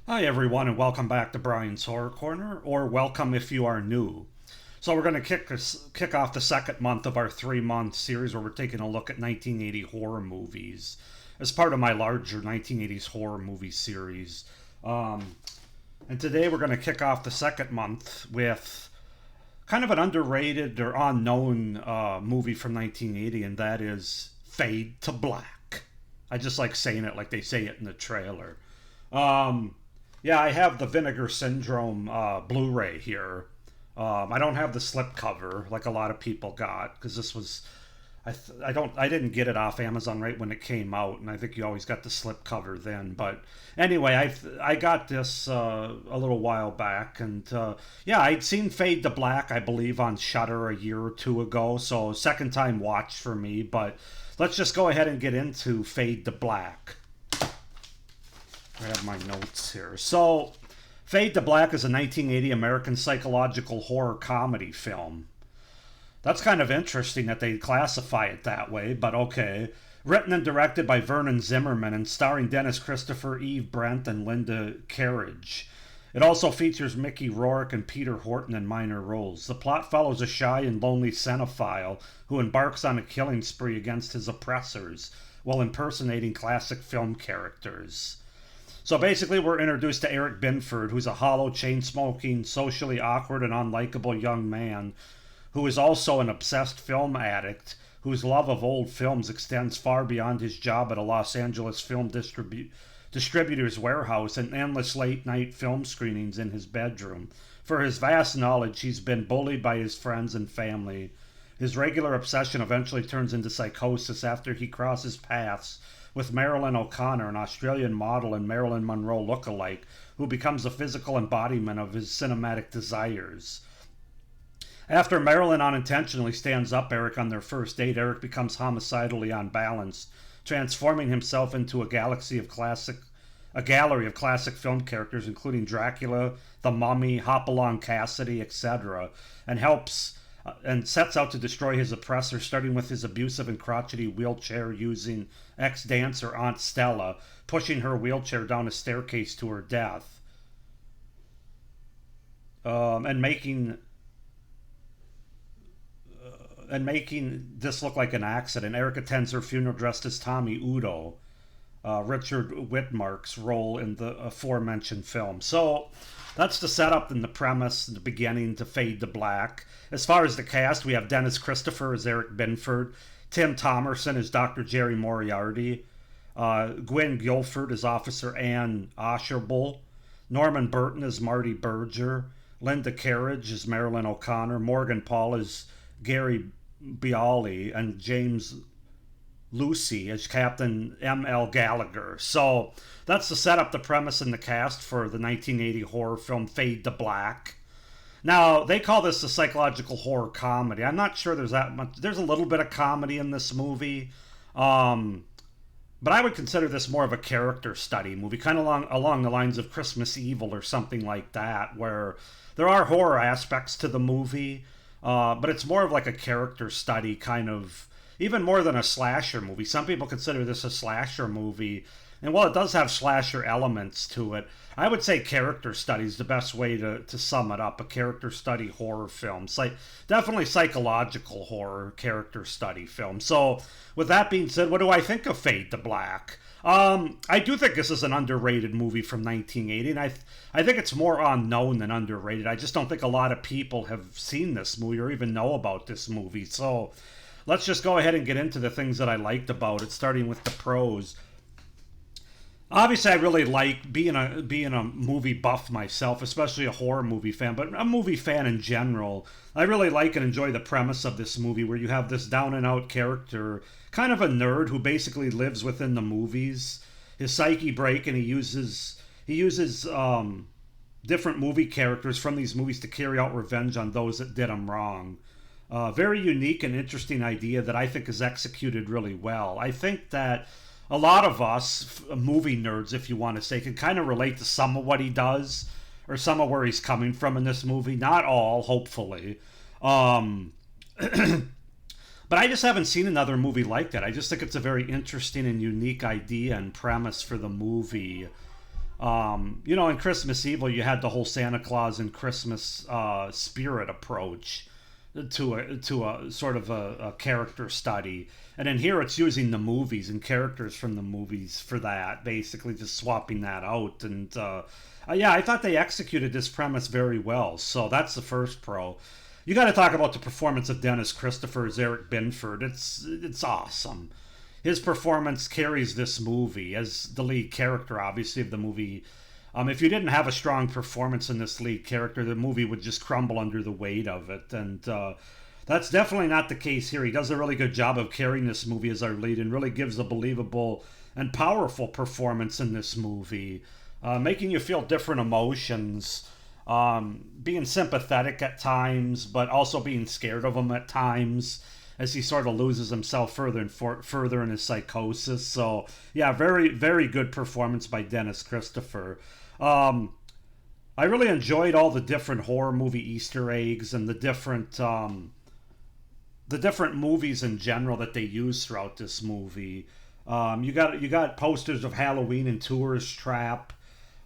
Hi, everyone, and welcome back to Brian's Horror Corner, or welcome if you are new. So, we're going to kick off the second month of our 3 month series where we're taking a look at 1980 horror movies as part of my larger 1980s horror movie series. Um, and today we're going to kick off the second month with kind of an underrated or unknown movie from 1980, and that is Fade to Black. I just like saying it like they say it in the trailer. Um, yeah, I have the Vinegar Syndrome Blu-ray here. I don't have the slipcover like a lot of people got because this was I didn't get it off Amazon right when it came out, and I think you always got the slipcover then. But anyway, I got this a little while back, and yeah, I'd seen Fade to Black, I believe, on Shudder a year or two ago, so second time watch for me. But let's just go ahead and get into Fade to Black. I have my notes here. So, Fade to Black is a 1980 American psychological horror comedy film. That's kind of interesting that they classify it that way, but okay. Written and directed by Vernon Zimmerman and starring Dennis Christopher, Eve Brent, and Linda Carriage. It also features Mickey Rourke and Peter Horton in minor roles. The plot follows a shy and lonely cinephile who embarks on a killing spree against his oppressors while impersonating classic film characters. So basically, we're introduced to Eric Binford, who's a hollow, chain smoking, socially awkward, and unlikable young man who is also an obsessed film addict whose love of old films extends far beyond his job at a Los Angeles film distributor's warehouse and endless late night film screenings in his bedroom. For his vast knowledge, he's been bullied by his friends and family. His regular obsession eventually turns into psychosis after he crosses paths with Marilyn O'Connor, an Australian model and Marilyn Monroe look-alike, who becomes the physical embodiment of his cinematic desires. After Marilyn unintentionally stands up Eric on their first date, Eric becomes homicidally unbalanced, transforming himself into a gallery of classic film characters, including Dracula, the Mummy, Hopalong Cassidy, etc., and sets out to destroy his oppressor, starting with his abusive and crotchety wheelchair-using ex-dancer Aunt Stella, pushing her wheelchair down a staircase to her death, and making this look like an accident. Eric attends her funeral dressed as Tommy Udo, Richard Whitmark's role in the aforementioned film. So that's the setup and the premise, the beginning to Fade to Black. As far as the cast, we have Dennis Christopher as Eric Binford, Tim Thomerson as Dr. Jerry Moriarty, Gwen Guilford as Officer Ann Osherbull, Norman Burton as Marty Berger, Linda Carriage as Marilyn O'Connor, Morgan Paul as Gary Bialy, and James Lucy as Captain M.L. Gallagher. So that's the setup, the premise, and the cast for the 1980 horror film Fade to Black. Now, they call this a psychological horror comedy. I'm not sure there's that much. There's a little bit of comedy in this movie. But I would consider this more of a character study movie, kind of along the lines of Christmas Evil or something like that, where there are horror aspects to the movie, but it's more of like a character study kind of, even more than a slasher movie. Some people consider this a slasher movie, and while it does have slasher elements to it, I would say character study is the best way to sum it up. A character study horror film. Definitely psychological horror character study film. So, with that being said, what do I think of Fade to Black? I do think this is an underrated movie from 1980, and I think it's more unknown than underrated. I just don't think a lot of people have seen this movie or even know about this movie. So, let's just go ahead and get into the things that I liked about it, starting with the pros. Obviously, I really like being a movie buff myself, especially a horror movie fan, but a movie fan in general. I really like and enjoy the premise of this movie, where you have this down and out character, kind of a nerd who basically lives within the movies. His psyche break, and he uses different movie characters from these movies to carry out revenge on those that did him wrong. Very unique and interesting idea that I think is executed really well. I think that a lot of us, movie nerds, if you want to say, can kind of relate to some of what he does or some of where he's coming from in this movie. Not all, hopefully. But I just haven't seen another movie like that. I just think it's a very interesting and unique idea and premise for the movie. In Christmas Evil, you had the whole Santa Claus and Christmas spirit approach to a sort of a character study, and in here it's using the movies and characters from the movies for that, basically just swapping that out. And yeah, I thought they executed this premise very well. So that's the first pro. You got to talk about the performance of Dennis Christopher as Eric Binford. It's awesome. His performance carries this movie as the lead character, obviously, of the movie. If you didn't have a strong performance in this lead character, the movie would just crumble under the weight of it. And that's definitely not the case here. He does a really good job of carrying this movie as our lead and really gives a believable and powerful performance in this movie, making you feel different emotions, being sympathetic at times, but also being scared of him at times as he sort of loses himself further and further in his psychosis. So, yeah, very, very good performance by Dennis Christopher. I really enjoyed all the different horror movie Easter eggs and the different movies in general that they use throughout this movie. You got posters of Halloween and Tourist Trap,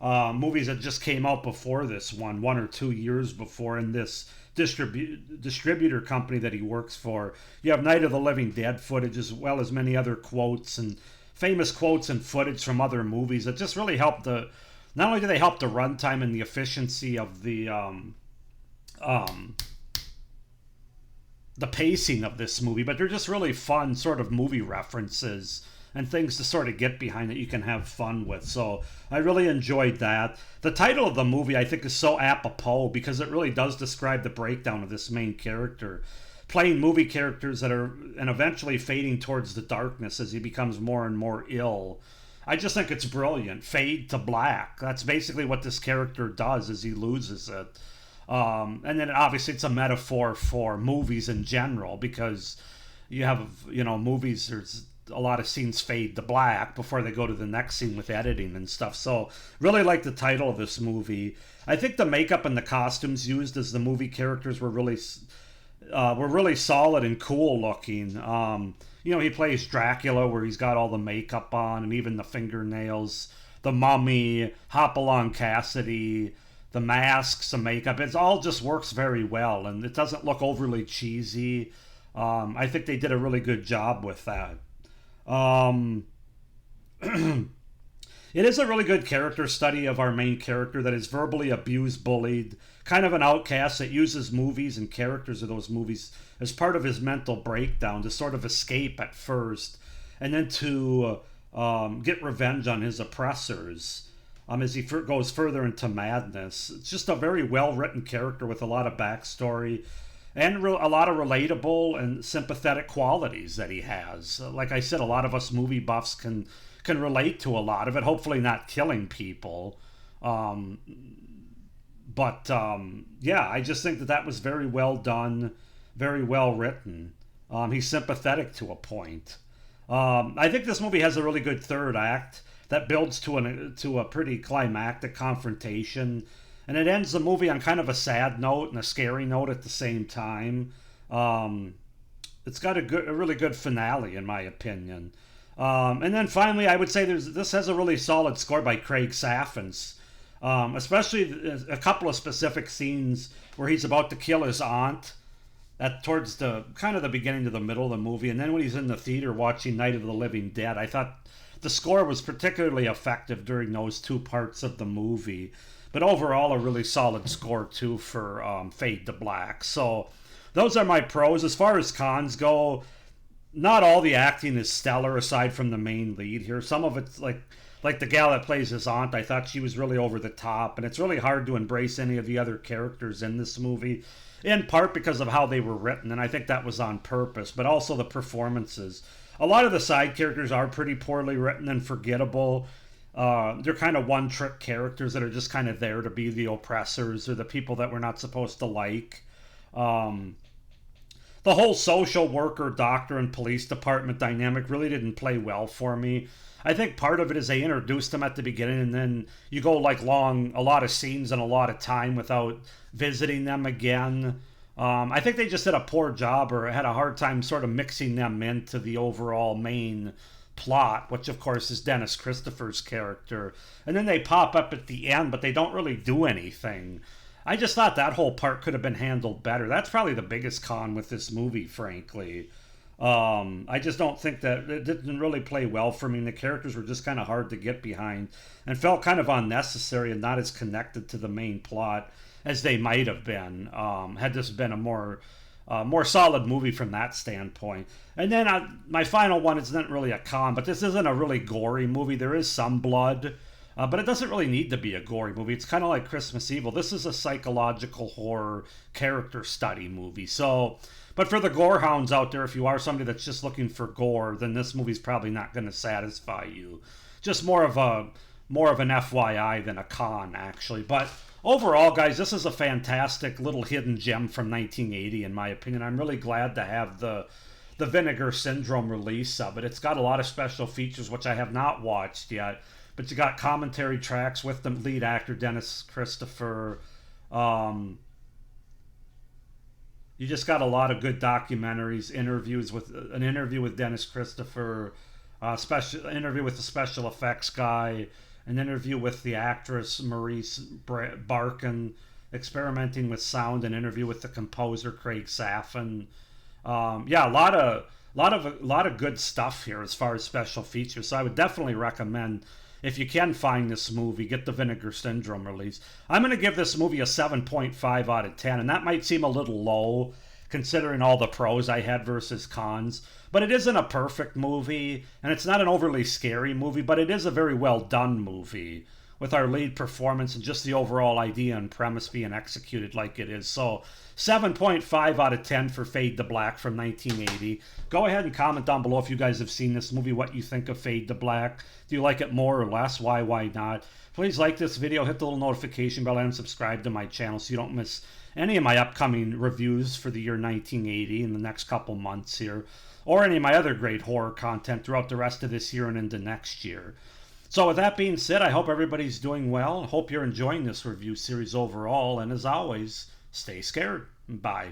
movies that just came out before this one or 2 years before, in this distributor company that he works for. You have Night of the Living Dead footage, as well as many other quotes and famous quotes and footage from other movies that just really help not only do they help the runtime and the efficiency of the pacing of this movie, but they're just really fun sort of movie references and things to sort of get behind that you can have fun with. So I really enjoyed that. The title of the movie, I think, is so apropos because it really does describe the breakdown of this main character, playing movie characters that are and eventually fading towards the darkness as he becomes more and more ill. I just think it's brilliant. Fade to black. That's basically what this character does as he loses it. And then obviously it's a metaphor for movies in general, because you have, movies, there's a lot of scenes fade to black before they go to the next scene with editing and stuff. So really like the title of this movie. I think the makeup and the costumes used as the movie characters were really solid and cool looking. He plays Dracula, where he's got all the makeup on and even the fingernails, the Mummy, Hopalong Cassidy, the masks, the makeup. It all just works very well, and it doesn't look overly cheesy. I think they did a really good job with that. It is a really good character study of our main character that is verbally abused, bullied, kind of an outcast that uses movies and characters of those movies as part of his mental breakdown to sort of escape at first, and then to get revenge on his oppressors as he goes further into madness. It's just a very well-written character with a lot of backstory and a lot of relatable and sympathetic qualities that he has. Like I said, a lot of us movie buffs can relate to a lot of it, hopefully not killing people. Yeah, I just think that was very well done, very well written. He's sympathetic to a point. I think this movie has a really good third act that builds to a pretty climactic confrontation, and it ends the movie on kind of a sad note and a scary note at the same time. It's got a really good finale, in my opinion. And then finally, I would say this has a really solid score by Craig Saffins, especially a couple of specific scenes where he's about to kill his aunt towards the kind of the beginning to the middle of the movie, and then when he's in the theater watching Night of the Living Dead. I thought the score was particularly effective during those two parts of the movie, but overall a really solid score too for Fade to Black. So those are my pros. As far as cons go, not all the acting is stellar aside from the main lead here. Some of it's like the gal that plays his aunt, I thought she was really over the top, and it's really hard to embrace any of the other characters in this movie, in part because of how they were written, and I think that was on purpose, but also the performances. A lot of the side characters are pretty poorly written and forgettable. They're kind of one-trick characters that are just kind of there to be the oppressors or the people that we're not supposed to like. The whole social worker, doctor, and police department dynamic really didn't play well for me. I think part of it is they introduced them at the beginning, and then you go a lot of scenes and a lot of time without visiting them again. I think they just did a poor job or had a hard time sort of mixing them into the overall main plot, which of course is Dennis Christopher's character, and then they pop up at the end, but they don't really do anything. I just thought that whole part could have been handled better. That's probably the biggest con with this movie, frankly. I just don't think that it didn't really play well for me. And the characters were just kind of hard to get behind and felt kind of unnecessary and not as connected to the main plot as they might have been had this been a more solid movie from that standpoint. And then my final one isn't really a con, but this isn't a really gory movie. There is some blood, but it doesn't really need to be a gory movie. It's kind of like Christmas Evil. This is a psychological horror character study movie. So, but for the gore hounds out there, if you are somebody that's just looking for gore, then this movie's probably not going to satisfy you. Just more of an FYI than a con, actually. But overall, guys, this is a fantastic little hidden gem from 1980, in my opinion. I'm really glad to have the Vinegar Syndrome release of it. It's got a lot of special features, which I have not watched yet. But you got commentary tracks with the lead actor, Dennis Christopher. You just got a lot of good documentaries, interviews with an interview with Dennis Christopher, special interview with the special effects guy, an interview with the actress Maurice Barkin, experimenting with sound, an interview with the composer Craig Saffin. Yeah, a lot of good stuff here as far as special features. So I would definitely recommend, if you can find this movie, get the Vinegar Syndrome release. I'm going to give this movie a 7.5 out of 10, and that might seem a little low considering all the pros I had versus cons. But it isn't a perfect movie, and it's not an overly scary movie, but it is a very well done movie with our lead performance and just the overall idea and premise being executed like it is. So 7.5 out of 10 for Fade to Black from 1980. Go ahead and comment down below if you guys have seen this movie, what you think of Fade to Black. Do you like it more or less? Why not? Please like this video, hit the little notification bell, and subscribe to my channel so you don't miss any of my upcoming reviews for the year 1980 in the next couple months here, or any of my other great horror content throughout the rest of this year and into next year. So with that being said, I hope everybody's doing well. I hope you're enjoying this review series overall, and as always, stay scared. Bye.